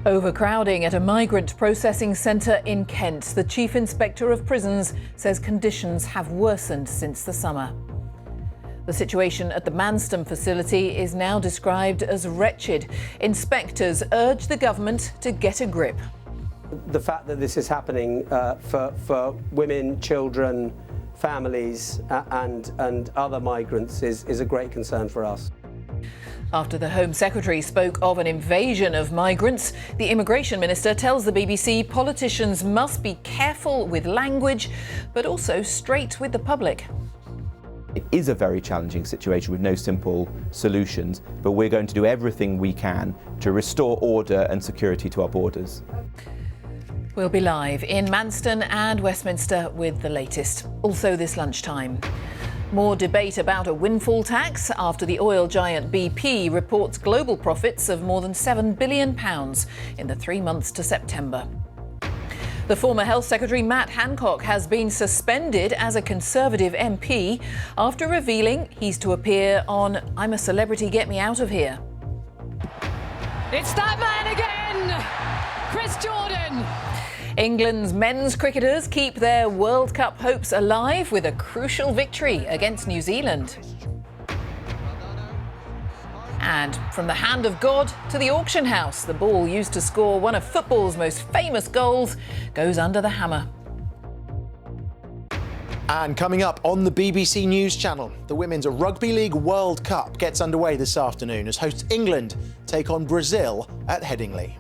Overcrowding at a migrant processing centre in Kent. The Chief Inspector of Prisons says conditions have worsened since the summer. The situation at the Manston facility is now described as wretched. Inspectors urge the government to get a grip. The fact that this is happening for women, children, families and other migrants is a great concern for us. After the Home Secretary spoke of an invasion of migrants, the Immigration Minister tells the BBC politicians must be careful with language, but also straight with the public. It is a very challenging situation with no simple solutions, but we're going to do everything we can to restore order and security to our borders. We'll be live in Manston and Westminster with the latest. Also this lunchtime. More debate about a windfall tax after the oil giant BP reports global profits of more than £7 billion in the 3 months to September. The former Health Secretary Matt Hancock has been suspended as a Conservative MP after revealing he's to appear on I'm a Celebrity, Get Me Out of Here. It's that man again, Chris Jordan. England's men's cricketers keep their World Cup hopes alive with a crucial victory against New Zealand. And from the hand of God to the auction house, the ball used to score one of football's most famous goals goes under the hammer. And coming up on the BBC News Channel, the Women's Rugby League World Cup gets underway this afternoon as hosts England take on Brazil at Headingley.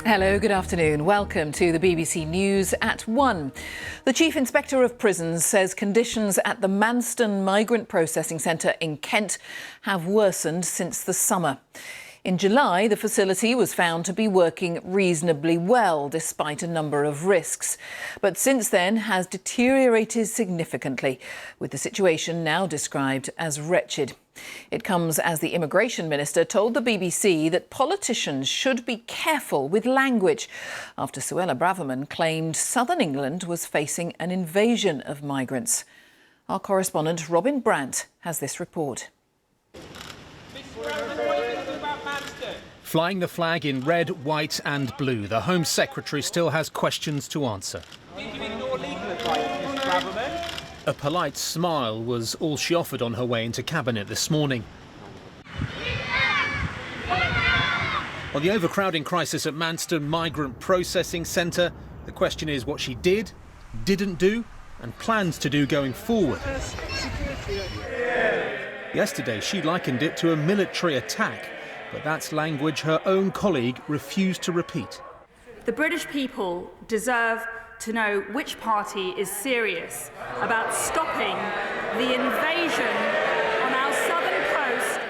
Hello, good afternoon. Welcome to the BBC News at 1. The Chief Inspector of Prisons says conditions at the Manston Migrant Processing Centre in Kent have worsened since the summer. In July, the facility was found to be working reasonably well, despite a number of risks. But since then has deteriorated significantly, with the situation now described as wretched. It comes as the Immigration Minister told the BBC that politicians should be careful with language after Suella Braverman claimed southern England was facing an invasion of migrants. Our correspondent Robin Brandt has this report. Flying the flag in red, white and blue, the Home Secretary still has questions to answer. Did you ignore legal advice, Ms Braverman? A polite smile was all she offered on her way into Cabinet this morning. On the overcrowding crisis at Manston Migrant Processing Centre, the question is what she did, didn't do and plans to do going forward. Yesterday she likened it to a military attack, but that's language her own colleague refused to repeat. The British people deserve to know which party is serious about stopping the invasion on our southern coast.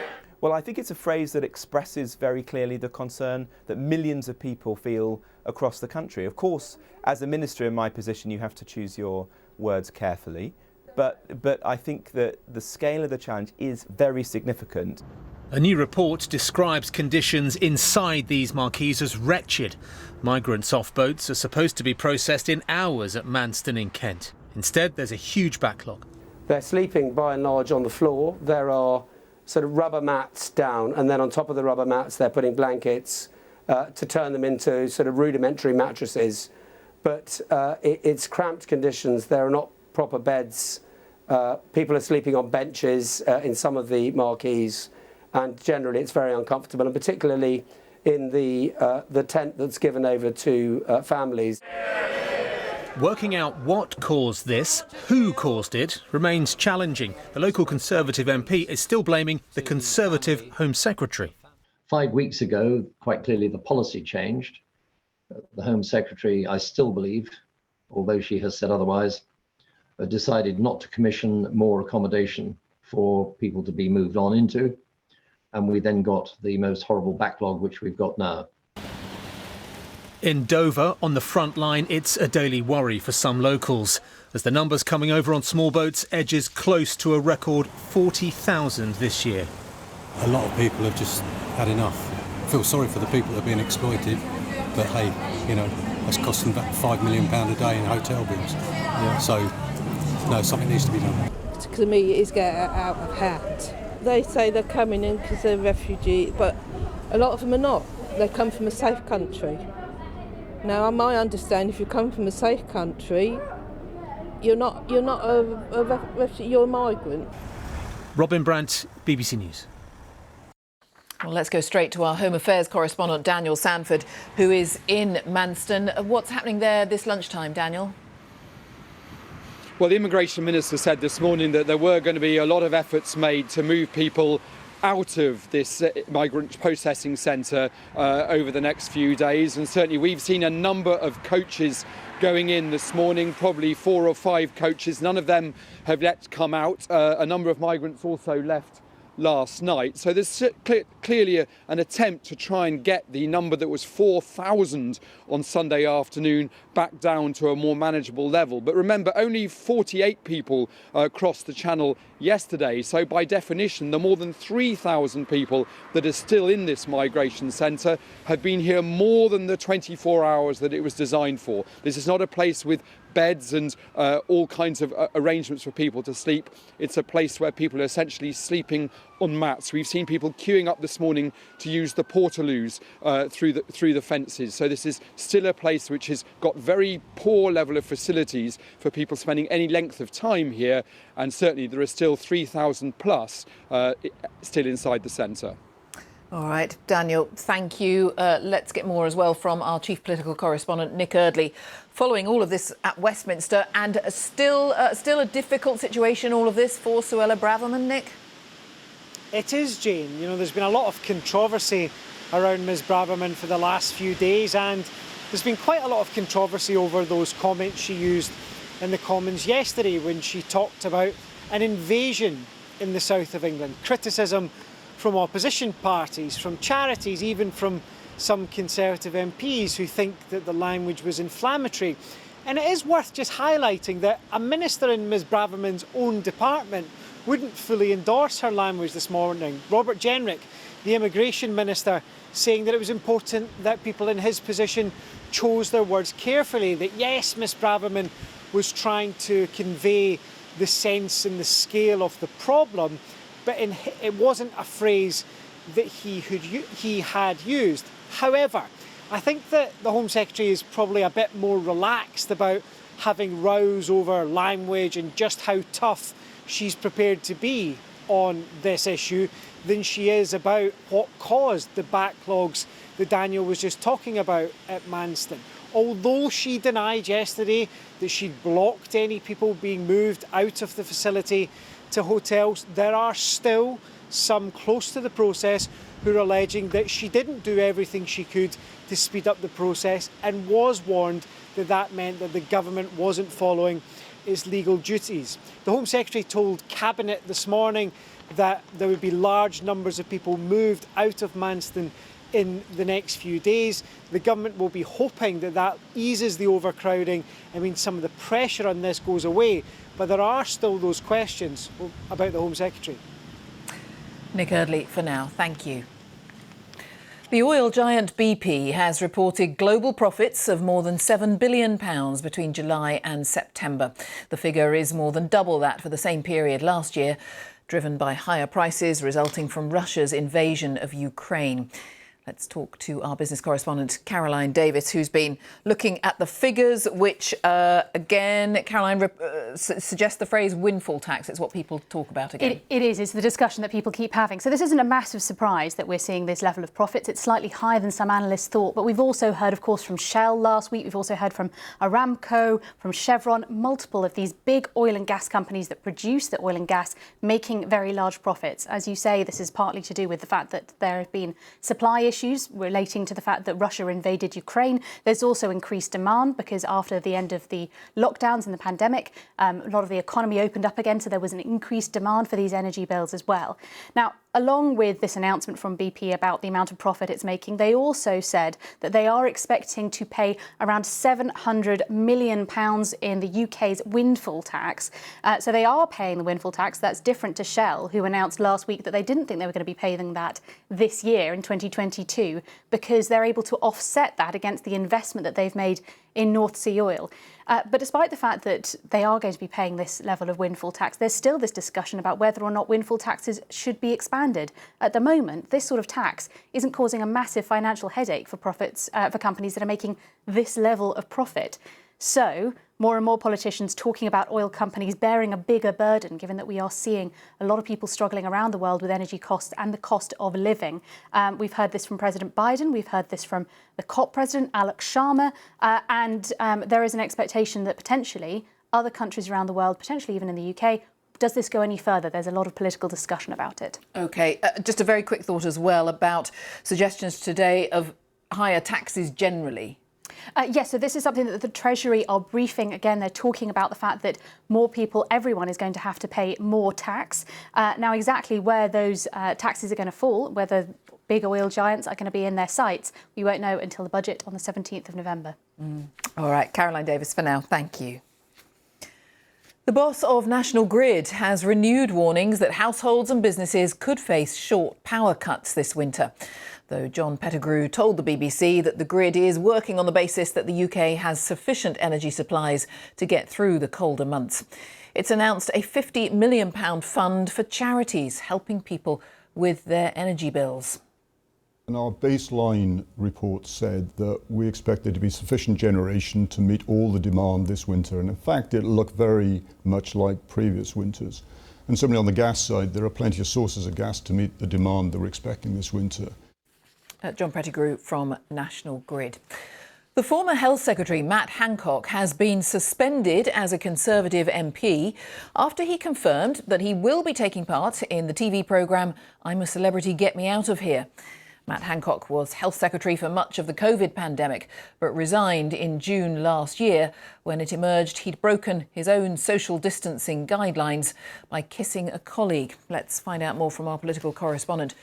Well, I think it's a phrase that expresses very clearly the concern that millions of people feel across the country. Of course, as a minister in my position, you have to choose your words carefully, but I think that the scale of the challenge is very significant. A new report describes conditions inside these marquees as wretched. Migrants off boats are supposed to be processed in hours at Manston in Kent. Instead, there's a huge backlog. They're sleeping by and large on the floor. There are sort of rubber mats down, and then on top of the rubber mats they're putting blankets to turn them into sort of rudimentary mattresses. But it's cramped conditions. There are not proper beds. People are sleeping on benches in some of the marquees. And generally it's very uncomfortable, and particularly in the tent that's given over to families. Working out what caused this, who caused it, remains challenging. The local Conservative MP is still blaming the Conservative Home Secretary. 5 weeks ago, quite clearly the policy changed. The Home Secretary, I still believe, although she has said otherwise, decided not to commission more accommodation for people to be moved on into. And we then got the most horrible backlog, which we've got now. In Dover, on the front line, it's a daily worry for some locals, as the numbers coming over on small boats edges close to a record 40,000 this year. a lot of people have just had enough. I feel sorry for the people that are being exploited, but hey, you know, that's costing about £5 million a day in hotel bills. Yeah. So, no, something needs to be done. To me, it is getting out of hand. They say they're coming in because they're refugees, but a lot of them are not. They come from a safe country. Now, my understanding, if you come from a safe country, you're not a refugee, you're a migrant. Robin Brandt, BBC News. Well, let's go straight to our Home Affairs correspondent, Daniel Sanford, who is in Manston. What's happening there this lunchtime, Daniel? Well, the Immigration Minister said this morning that there were going to be a lot of efforts made to move people out of this migrant processing centre over the next few days. And certainly we've seen a number of coaches going in this morning, probably 4 or 5 coaches. None of them have yet come out. A number of migrants also left last night. So there's clearly an attempt to try and get the number that was 4,000 on Sunday afternoon back down to a more manageable level. But remember, only 48 people crossed the channel yesterday. So by definition, the more than 3,000 people that are still in this migration centre have been here more than the 24 hours that it was designed for. This is not a place with beds and all kinds of arrangements for people to sleep. It's a place where people are essentially sleeping on mats. We've seen people queuing up this morning to use the portaloos through the fences. So this is still a place which has got very poor level of facilities for people spending any length of time here, and certainly there are still 3,000 plus still inside the centre. All right, Daniel, thank you. Let's get more as well from our chief political correspondent, Nick Eardley. Following all of this at Westminster, and still a difficult situation, all of this for Suella Braverman, Nick? It is, Jane. You know, there's been a lot of controversy around Ms Braverman for the last few days, and there's been quite a lot of controversy over those comments she used in the Commons yesterday when she talked about an invasion in the south of England. Criticism from opposition parties, from charities, even from some Conservative MPs who think that the language was inflammatory. And it is worth just highlighting that a minister in Ms Braverman's own department wouldn't fully endorse her language this morning. Robert Jenrick, the immigration minister, saying that it was important that people in his position chose their words carefully, that yes, Ms Braverman was trying to convey the sense and the scale of the problem, but it wasn't a phrase that he had used. However, I think that the Home Secretary is probably a bit more relaxed about having rows over language and just how tough she's prepared to be on this issue than she is about what caused the backlogs that Daniel was just talking about at Manston. Although she denied yesterday that she'd blocked any people being moved out of the facility to hotels, there are still some close to the process who are alleging that she didn't do everything she could to speed up the process and was warned that that meant that the government wasn't following its legal duties. The Home Secretary told Cabinet this morning that there would be large numbers of people moved out of Manston in the next few days. The government will be hoping that that eases the overcrowding. I mean, some of the pressure on this goes away, but there are still those questions about the Home Secretary. Nick Eardley for now. Thank you. The oil giant BP has reported global profits of more than £7 billion between July and September. The figure is more than double that for the same period last year, driven by higher prices resulting from Russia's invasion of Ukraine. Let's talk to our business correspondent, Caroline Davis, who's been looking at the figures, which, again, Caroline, suggests the phrase windfall tax. It's what people talk about again. It is. It's the discussion that people keep having. So this isn't a massive surprise that we're seeing this level of profits. It's slightly higher than some analysts thought. But we've also heard, of course, from Shell last week. We've also heard from Aramco, from Chevron, multiple of these big oil and gas companies that produce the oil and gas making very large profits. As you say, this is partly to do with the fact that there have been supply issues relating to the fact that Russia invaded Ukraine. There's also increased demand because after the end of the lockdowns and the pandemic, a lot of the economy opened up again, so there was an increased demand for these energy bills as well. Now, along with this announcement from BP about the amount of profit it's making, they also said that they are expecting to pay around £700 million in the UK's windfall tax. So they are paying the windfall tax. That's different to Shell, who announced last week that they didn't think they were going to be paying that this year in 2022 because they're able to offset that against the investment that they've made in North Sea oil. But despite the fact that they are going to be paying this level of windfall tax, there's still this discussion about whether or not windfall taxes should be expanded. At the moment, this sort of tax isn't causing a massive financial headache for companies that are making this level of profit. So more and more politicians talking about oil companies bearing a bigger burden, given that we are seeing a lot of people struggling around the world with energy costs and the cost of living. We've heard this from President Biden. We've heard this from the COP president, Alex Sharma. And there is an expectation that potentially other countries around the world, potentially even in the UK, does this go any further? There's a lot of political discussion about it. OK, just a very quick thought as well about suggestions today of higher taxes generally. Yes, so this is something that the Treasury are briefing. Again, they're talking about the fact that more people, everyone is going to have to pay more tax. Now, exactly where those taxes are going to fall, whether big oil giants are going to be in their sights, we won't know until the budget on the 17th of November. All right, Caroline Davis for now. Thank you. The boss of National Grid has renewed warnings that households and businesses could face short power cuts this winter. Though John Pettigrew told the BBC that the grid is working on the basis that the UK has sufficient energy supplies to get through the colder months. It's announced a £50 million fund for charities helping people with their energy bills. And our baseline report said that we expect there to be sufficient generation to meet all the demand this winter. And in fact, it looked very much like previous winters. And similarly on the gas side, there are plenty of sources of gas to meet the demand that we're expecting this winter. John Pettigrew from National Grid. The former Health Secretary, Matt Hancock, has been suspended as a Conservative MP after he confirmed that he will be taking part in the TV programme I'm a Celebrity, Get Me Out of Here. Matt Hancock was Health Secretary for much of the COVID pandemic, but resigned in June last year when it emerged he'd broken his own social distancing guidelines by kissing a colleague. Let's find out more from our political correspondent,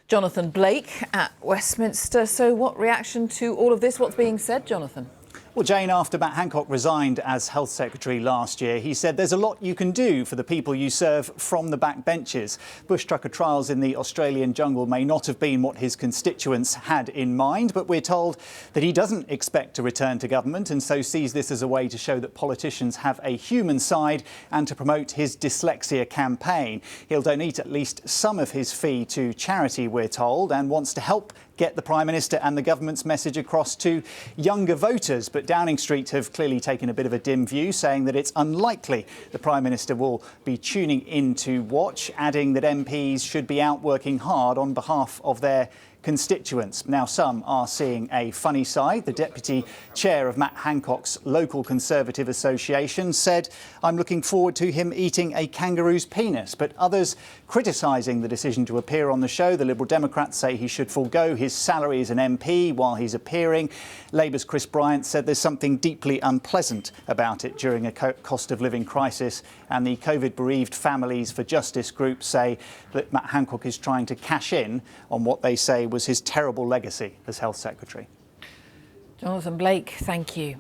Jonathan Blake at Westminster. So what reaction to all of this? What's being said, Jonathan? Well, Jane, after Matt Hancock resigned as Health Secretary last year, he said there's a lot you can do for the people you serve from the back benches. Bush trucker trials in the Australian jungle may not have been what his constituents had in mind, but we're told that he doesn't expect to return to government and so sees this as a way to show that politicians have a human side and to promote his dyslexia campaign. He'll donate at least some of his fee to charity, we're told, and wants to help get the Prime Minister and the government's message across to younger voters. But Downing Street have clearly taken a bit of a dim view, saying that it's unlikely the Prime Minister will be tuning in to watch, adding that MPs should be out working hard on behalf of their constituents. Now, some are seeing a funny side. The Deputy Chair of Matt Hancock's local Conservative association said, "I'm looking forward to him eating a kangaroo's penis." But others criticising the decision to appear on the show. The Liberal Democrats say he should forego his salary as an MP while he's appearing. Labour's Chris Bryant said there's something deeply unpleasant about it during a cost of living crisis. And the COVID-bereaved Families for Justice group say that Matt Hancock is trying to cash in on what they say was his terrible legacy as Health Secretary. Jonathan Blake, thank you.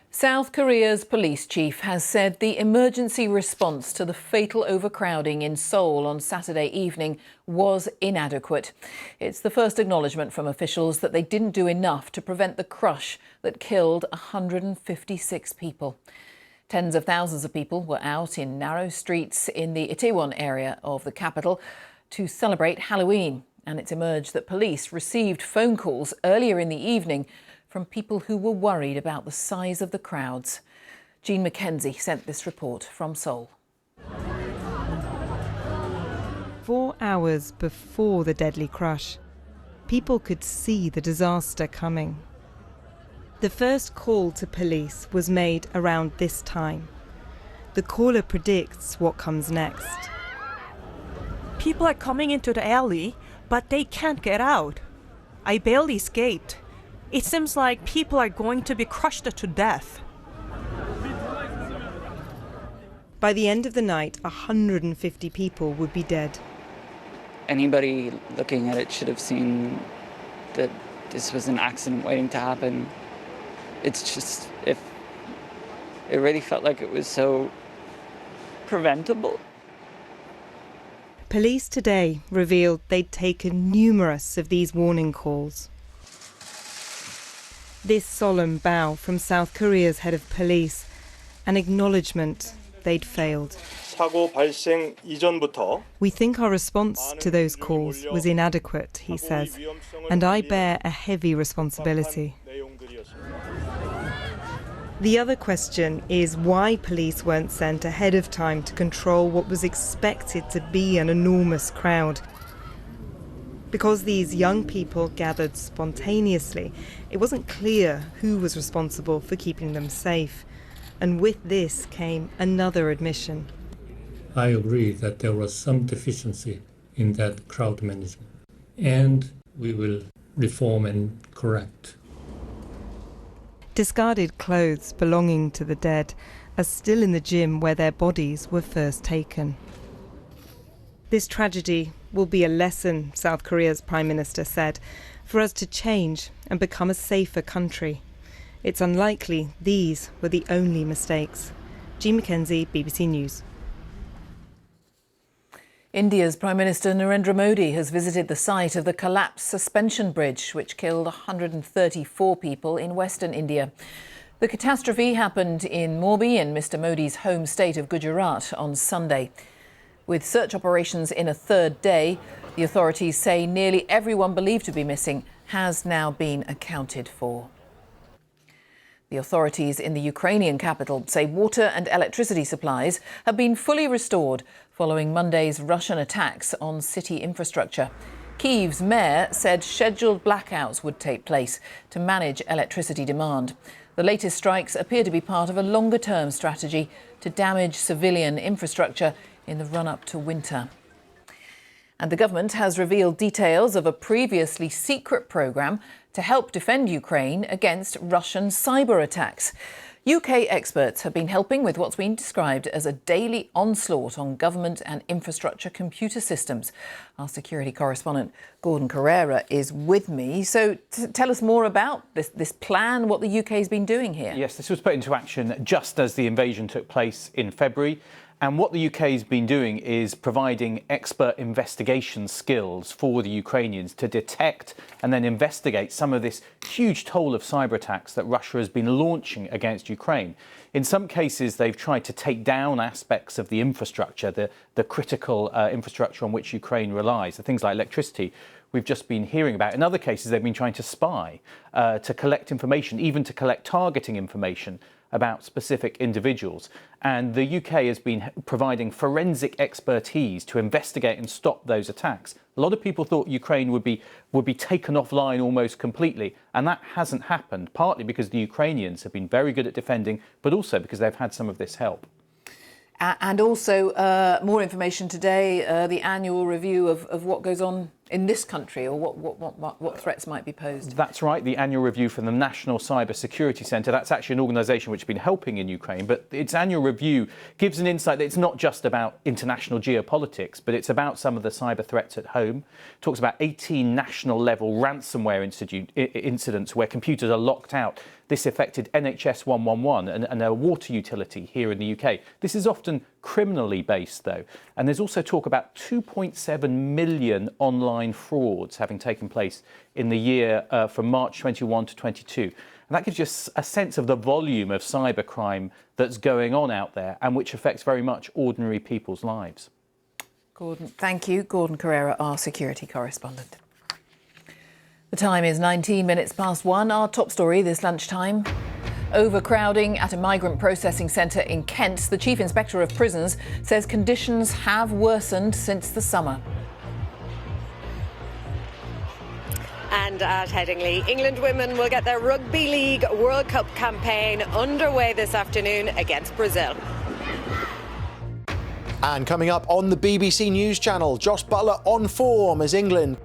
South Korea's police chief has said the emergency response to the fatal overcrowding in Seoul on Saturday evening was inadequate. It's the first acknowledgement from officials that they didn't do enough to prevent the crush that killed 156 people. Tens of thousands of people were out in narrow streets in the Itaewon area of the capital to celebrate Halloween, and it's emerged that police received phone calls earlier in the evening from people who were worried about the size of the crowds. Jean McKenzie sent this report from Seoul. 4 hours before the deadly crush, people could see the disaster coming. The first call to police was made around this time. The caller predicts what comes next. People are coming into the alley, but they can't get out. I barely escaped. It seems like people are going to be crushed to death. By the end of the night, 150 people would be dead. Anybody looking at it should have seen that this was an accident waiting to happen. It's just, it really felt like it was so preventable. Police today revealed they'd taken numerous of these warning calls. This solemn bow from South Korea's head of police, an acknowledgement they'd failed. We think our response to those calls was inadequate, he says, and I bear a heavy responsibility. The other question is why police weren't sent ahead of time to control what was expected to be an enormous crowd. Because these young people gathered spontaneously, it wasn't clear who was responsible for keeping them safe. And with this came another admission. I agree that there was some deficiency in that crowd management, and we will reform and correct. Discarded clothes belonging to the dead are still in the gym where their bodies were first taken. This tragedy will be a lesson, South Korea's Prime Minister said, for us to change and become a safer country. It's unlikely these were the only mistakes. Jean McKenzie, BBC News. India's Prime Minister Narendra Modi has visited the site of the collapsed suspension bridge, which killed 134 people in western India. The catastrophe happened in Morbi, in Mr Modi's home state of Gujarat, on Sunday. With search operations in a third day, the authorities say nearly everyone believed to be missing has now been accounted for. The authorities in the Ukrainian capital say water and electricity supplies have been fully restored following Monday's Russian attacks on city infrastructure. Kyiv's mayor said scheduled blackouts would take place to manage electricity demand. The latest strikes appear to be part of a longer-term strategy to damage civilian infrastructure in the run-up to winter. And the government has revealed details of a previously secret programme to help defend Ukraine against Russian cyber attacks. UK experts have been helping with what's been described as a daily onslaught on government and infrastructure computer systems. Our security correspondent Gordon Carrera is with me. So tell us more about this plan, what the UK has been doing here. Yes, this was put into action just as the invasion took place in February. And what the UK has been doing is providing expert investigation skills for the Ukrainians to detect and then investigate some of this huge toll of cyber attacks that Russia has been launching against Ukraine. In some cases, they've tried to take down aspects of the infrastructure, the critical infrastructure on which Ukraine relies, the things like electricity we've just been hearing about. In other cases, they've been trying to spy, to collect information, even to collect targeting information about specific individuals. And the UK has been providing forensic expertise to investigate and stop those attacks. A lot of people thought Ukraine would be taken offline almost completely, and that hasn't happened, partly because the Ukrainians have been very good at defending, but also because they've had some of this help. And also more information today, the annual review of what goes on in this country, or what threats might be posed. That's right, the annual review from the National Cyber Security Centre. That's actually an organisation which has been helping in Ukraine, but its annual review gives an insight that it's not just about international geopolitics, but it's about some of the cyber threats at home. It talks about 18 national level ransomware incidents where computers are locked out. This affected NHS 111 and a water utility here in the UK. This is often criminally based, though. And there's also talk about 2.7 million online frauds having taken place in the year from March 21 to 22. And that gives you a sense of the volume of cybercrime that's going on out there and which affects very much ordinary people's lives. Gordon, thank you. Gordon Carrera, our security correspondent. The time is 19 minutes past 1. Our top story this lunchtime. Overcrowding at a migrant processing centre in Kent. The Chief Inspector of Prisons says conditions have worsened since the summer. And at Headingley, England women will get their Rugby League World Cup campaign underway this afternoon against Brazil. And coming up on the BBC News Channel, Josh Butler on form as England.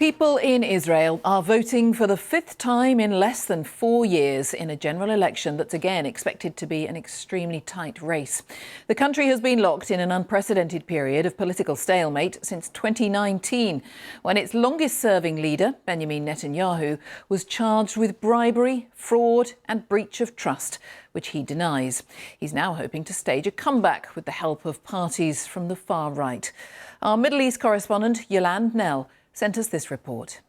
People in Israel are voting for the fifth time in less than 4 years in a general election that's again expected to be an extremely tight race. The country has been locked in an unprecedented period of political stalemate since 2019, when its longest-serving leader, Benjamin Netanyahu, was charged with bribery, fraud and breach of trust, which he denies. He's now hoping to stage a comeback with the help of parties from the far right. Our Middle East correspondent, Yolande Nell, sent us this report.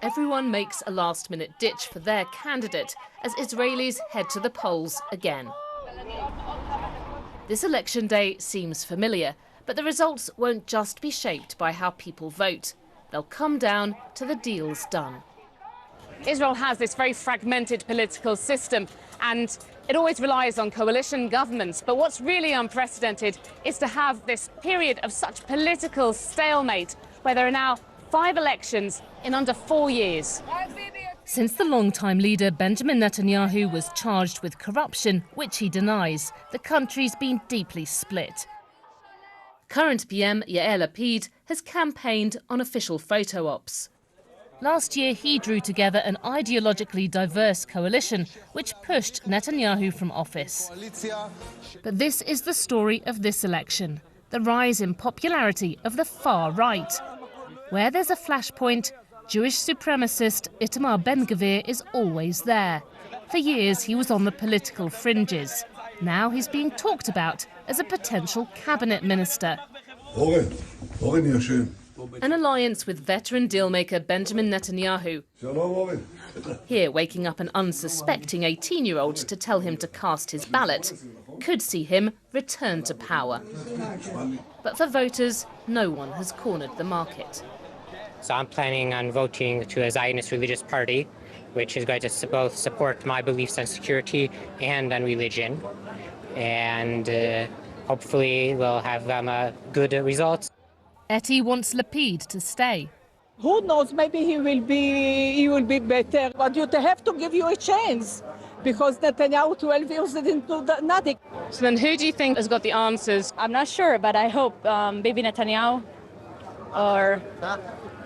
Everyone makes a last-minute ditch for their candidate as Israelis head to the polls again. This election day seems familiar, but the results won't just be shaped by how people vote. They'll come down to the deals done. Israel has this very fragmented political system and it always relies on coalition governments. But what's really unprecedented is to have this period of such political stalemate where there are now 5 elections in under 4 years. Since the longtime leader Benjamin Netanyahu was charged with corruption, which he denies, the country's been deeply split. Current PM Yair Lapid has campaigned on official photo ops. Last year, he drew together an ideologically diverse coalition which pushed Netanyahu from office. But this is the story of this election, the rise in popularity of the far right. Where there's a flashpoint, Jewish supremacist Itamar Ben-Gvir is always there. For years, he was on the political fringes. Now he's being talked about as a potential cabinet minister. An alliance with veteran dealmaker Benjamin Netanyahu. Here, waking up an unsuspecting 18-year-old to tell him to cast his ballot could see him return to power. But for voters, no one has cornered the market. So I'm planning on voting to a Zionist religious party, which is going to both support my beliefs on security and on religion. And hopefully we'll have good results. Etty wants Lapid to stay. Who knows, maybe he will be better, but you have to give you a chance, because Netanyahu 12 years didn't do nothing. So then who do you think has got the answers? I'm not sure, but I hope maybe Netanyahu or,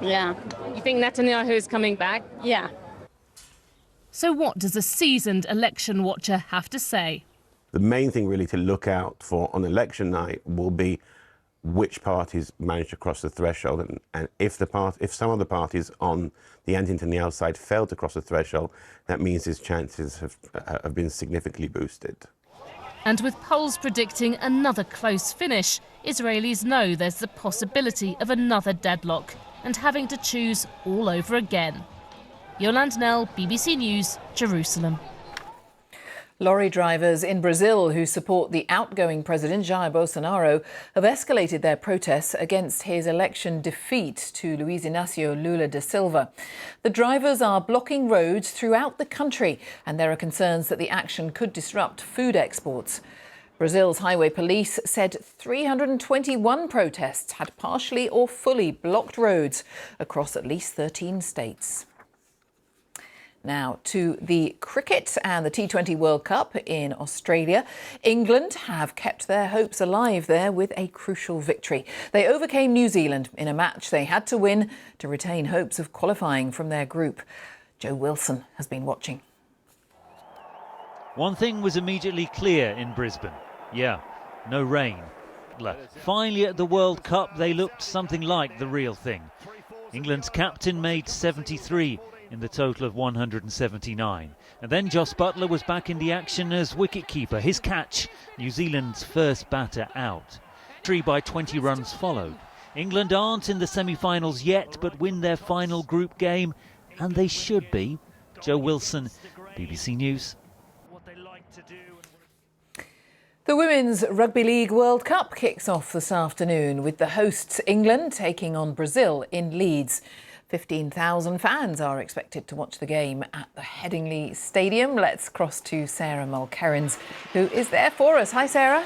yeah. You think Netanyahu is coming back? Yeah. So what does a seasoned election watcher have to say? The main thing really to look out for on election night will be which parties manage to cross the threshold, and if some of the parties on the anti-Netanyahu side fail to cross the threshold, that means his chances have been significantly boosted. And with polls predicting another close finish, Israelis know there's the possibility of another deadlock and having to choose all over again. Yolande Nell, BBC News, Jerusalem. Lorry drivers in Brazil who support the outgoing President Jair Bolsonaro have escalated their protests against his election defeat to Luiz Inácio Lula da Silva. The drivers are blocking roads throughout the country, and there are concerns that the action could disrupt food exports. Brazil's highway police said 321 protests had partially or fully blocked roads across at least 13 states. Now to the cricket and the T20 World Cup in Australia. England have kept their hopes alive there with a crucial victory. They overcame New Zealand in a match they had to win to retain hopes of qualifying from their group. Joe Wilson has been watching. One thing was immediately clear in Brisbane. Yeah, no rain. Finally at the World Cup they looked something like the real thing. England's captain made 73 in the total of 179. And then Jos Buttler was back in the action as wicketkeeper. His catch, New Zealand's first batter out. 3 by 20 runs followed. England aren't in the semi-finals yet, but win their final group game, and they should be. Joe Wilson, BBC News. The Women's Rugby League World Cup kicks off this afternoon with the hosts England taking on Brazil in Leeds. 15,000 fans are expected to watch the game at the Headingley Stadium. Let's cross to Sarah Mulkerrins, who is there for us. Hi, Sarah.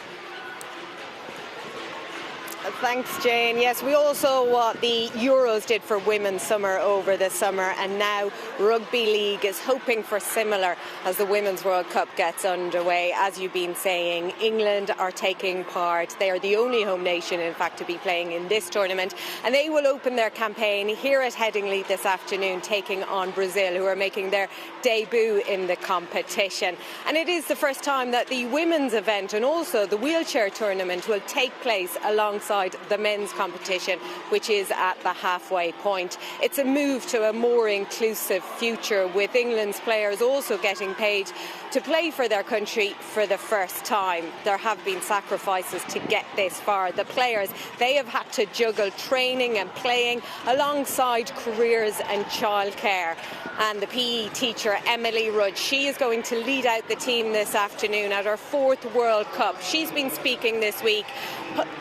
Thanks, Jane. Yes, we all saw what the Euros did for women's summer over the summer, and now Rugby League is hoping for similar as the Women's World Cup gets underway. As you've been saying, England are taking part. They are the only home nation, in fact, to be playing in this tournament, and they will open their campaign here at Headingley this afternoon, taking on Brazil, who are making their debut in the competition. And it is the first time that the women's event and also the wheelchair tournament will take place alongside the men's competition, which is at the halfway point. It's a move to a more inclusive future, with England's players also getting paid to play for their country for the first time. There have been sacrifices to get this far. The players, they have had to juggle training and playing alongside careers and childcare. And the PE teacher, Emily Rudd, she is going to lead out the team this afternoon at her 4th World Cup. She's been speaking this week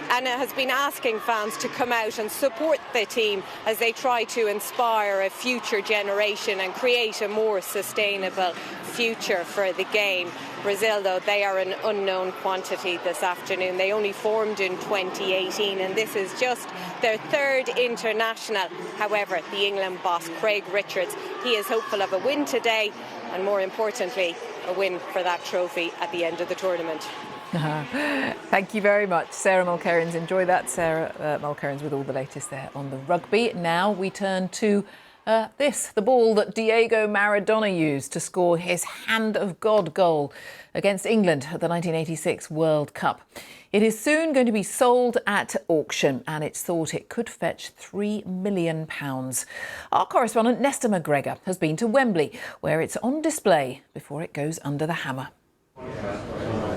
and has been asking fans to come out and support the team as they try to inspire a future generation and create a more sustainable future for the game. Brazil, though, they are an unknown quantity this afternoon. They only formed in 2018, and this is just their 3rd international. However, the England boss, Craig Richards, he is hopeful of a win today, and more importantly, a win for that trophy at the end of the tournament. Thank you very much, Sarah Mulcairns. Enjoy that, Sarah Mulcairns, with all the latest there on the rugby. Now we turn to the ball that Diego Maradona used to score his Hand of God goal against England at the 1986 World Cup. It is soon going to be sold at auction, and it's thought it could fetch £3 million. Our correspondent Nesta McGregor has been to Wembley, where it's on display before it goes under the hammer.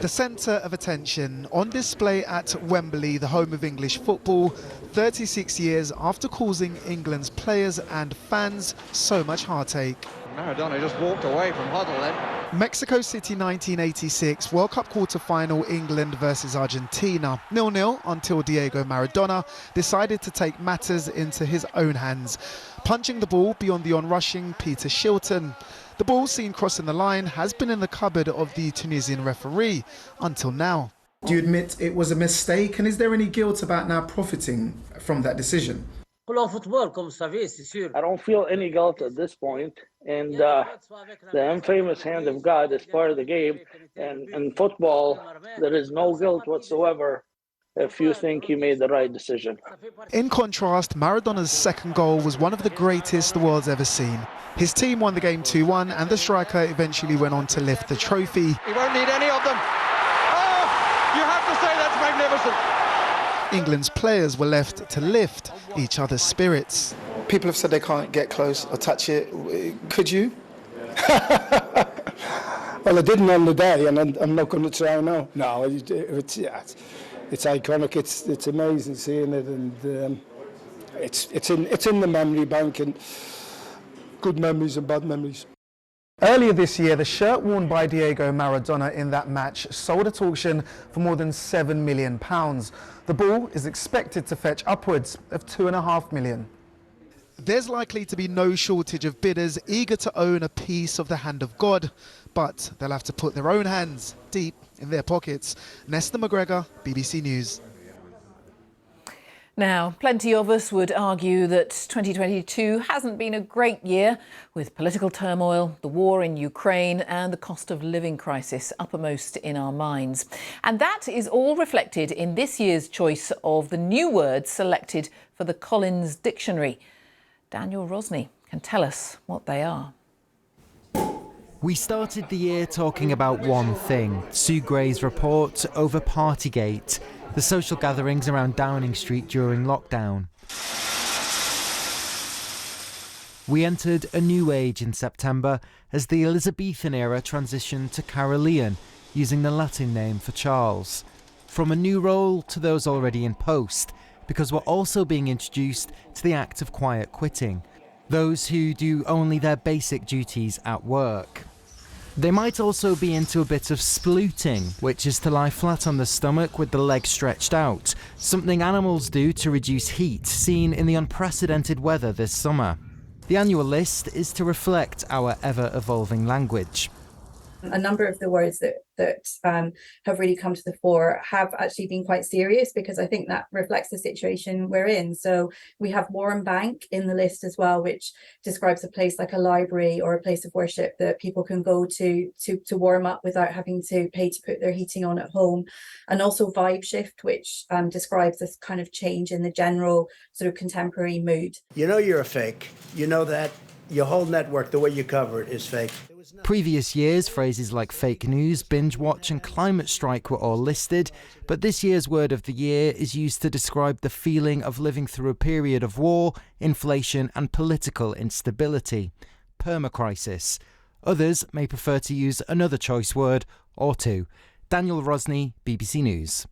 The centre of attention, on display at Wembley, the home of English football, 36 years after causing England's players and fans so much heartache. Maradona just walked away from huddle then. Mexico City 1986 World Cup quarter-final, England versus Argentina. 0-0 until Diego Maradona decided to take matters into his own hands, punching the ball beyond the onrushing Peter Shilton. The ball seen crossing the line has been in the cupboard of the Tunisian referee until now. Do you admit it was a mistake, and is there any guilt about now profiting from that decision? I don't feel any guilt at this point, and the infamous hand of God is part of the game, and in football there is no guilt whatsoever if you think you made the right decision. In contrast, Maradona's second goal was one of the greatest the world's ever seen. His team won the game 2-1, and the striker eventually went on to lift the trophy. He won't need any of them. Oh, you have to say that's magnificent. England's players were left to lift each other's spirits. People have said they can't get close or touch it. Could you? Well, I didn't on the day, and I'm not going to try now. No, it's iconic. It's amazing seeing it, and it's in the memory bank, and good memories and bad memories. Earlier this year, the shirt worn by Diego Maradona in that match sold at auction for more than £7 million. The ball is expected to fetch upwards of £2.5 million. There's likely to be no shortage of bidders eager to own a piece of the Hand of God, but they'll have to put their own hands deep in their pockets. Nesta McGregor, BBC News. Now, plenty of us would argue that 2022 hasn't been a great year, with political turmoil, the war in Ukraine and the cost of living crisis uppermost in our minds. And that is all reflected in this year's choice of the new words selected for the Collins Dictionary. Daniel Rosney can tell us what they are. We started the year talking about one thing, Sue Gray's report over Partygate, the social gatherings around Downing Street during lockdown. We entered a new age in September as the Elizabethan era transitioned to Carolean, using the Latin name for Charles. From a new role to those already in post, because we're also being introduced to the act of quiet quitting, those who do only their basic duties at work. They might also be into a bit of splooting, which is to lie flat on the stomach with the legs stretched out, something animals do to reduce heat, seen in the unprecedented weather this summer. The annual list is to reflect our ever-evolving language. A number of the words that have really come to the fore have actually been quite serious, because I think that reflects the situation we're in. So we have Warren Bank in the list as well, which describes a place like a library or a place of worship that people can go to warm up without having to pay to put their heating on at home. And also Vibe Shift, which describes this kind of change in the general sort of contemporary mood. You know you're a fake. You know that your whole network, the way you cover it, is fake. Previous years, phrases like fake news, binge watch and climate strike were all listed, but this year's word of the year is used to describe the feeling of living through a period of war, inflation and political instability. Permacrisis. Others may prefer to use another choice word or two. Daniel Rosney, BBC News.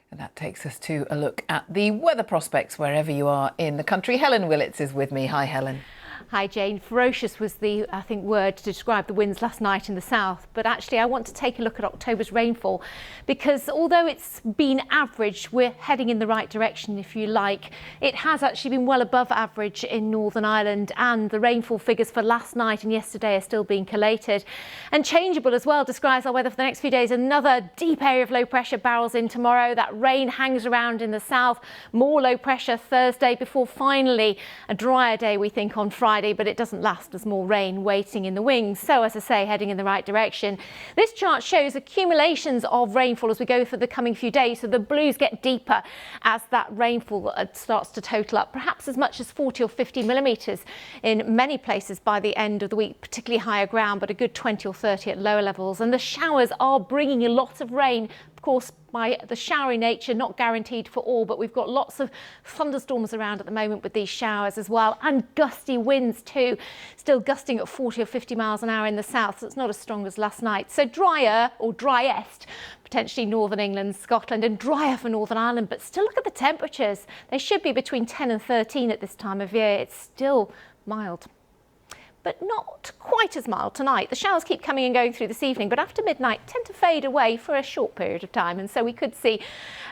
And that takes us to a look at the weather prospects wherever you are in the country. Helen Willits is with me. Hi, Helen. Hi Jane. Ferocious was the, I think, word to describe the winds last night in the south. But actually I want to take a look at October's rainfall, because although it's been average, we're heading in the right direction, if you like. It has actually been well above average in Northern Ireland, and the rainfall figures for last night and yesterday are still being collated. And Changeable as well describes our weather for the next few days. Another deep area of low pressure barrels in tomorrow. That rain hangs around in the south. More low pressure Thursday before finally a drier day, we think, on Friday. But it doesn't last. There's more rain waiting in the wings. So, as I say, heading in the right direction. This chart shows accumulations of rainfall as we go through the coming few days. So the blues get deeper as that rainfall starts to total up, perhaps as much as 40 or 50 millimetres in many places by the end of the week, particularly higher ground, but a good 20 or 30 at lower levels. And the showers are bringing a lot of rain. Of course, by the showery nature, not guaranteed for all, but we've got lots of thunderstorms around at the moment with these showers as well, and gusty winds too, still gusting at 40 or 50 miles an hour in the south, so it's not as strong as last night. So drier, or driest, potentially northern England, Scotland, and drier for Northern Ireland. But still, look at the temperatures. They should be between 10 and 13 at this time of year. It's still mild, but not quite as mild tonight. The showers keep coming and going through this evening, but after midnight tend to fade away for a short period of time. And so we could see,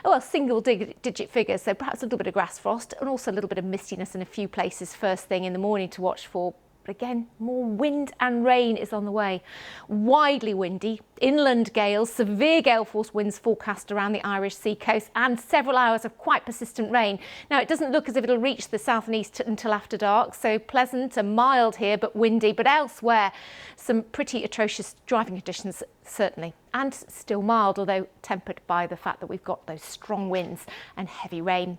well, single-digit figures, so perhaps a little bit of grass frost and also a little bit of mistiness in a few places first thing in the morning to watch for. But again, more wind and rain is on the way. Widely windy, inland gales, severe gale force winds forecast around the Irish sea coast, and several hours of quite persistent rain. Now, it doesn't look as if it'll reach the south and east until after dark, so pleasant and mild here, but windy. But elsewhere, some pretty atrocious driving conditions, certainly. And still mild, although tempered by the fact that we've got those strong winds and heavy rain.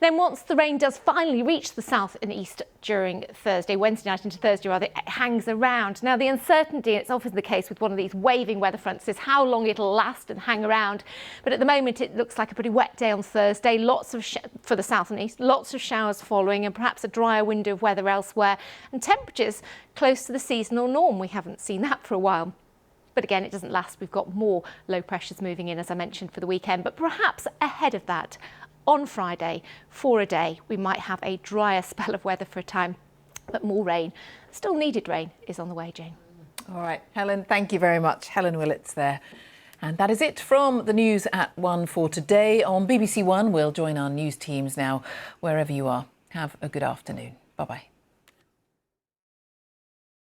Then once the rain does finally reach the south and east during Thursday, Wednesday night into Thursday rather, it hangs around. Now the uncertainty, it's often the case with one of these waving weather fronts, is how long it'll last and hang around. But at the moment it looks like a pretty wet day on Thursday, lots of for the south and east, lots of showers following, and perhaps a drier window of weather elsewhere, and temperatures close to the seasonal norm. We haven't seen that for a while. But again, it doesn't last. We've got more low pressures moving in, as I mentioned, for the weekend. But perhaps ahead of that, on Friday, for a day, we might have a drier spell of weather for a time. But more rain, still needed rain, is on the way, Jane. All right, Helen, thank you very much. Helen Willits there. And that is it from the news at 1 for today. On BBC One, we'll join our news teams now, wherever you are. Have a good afternoon. Bye-bye.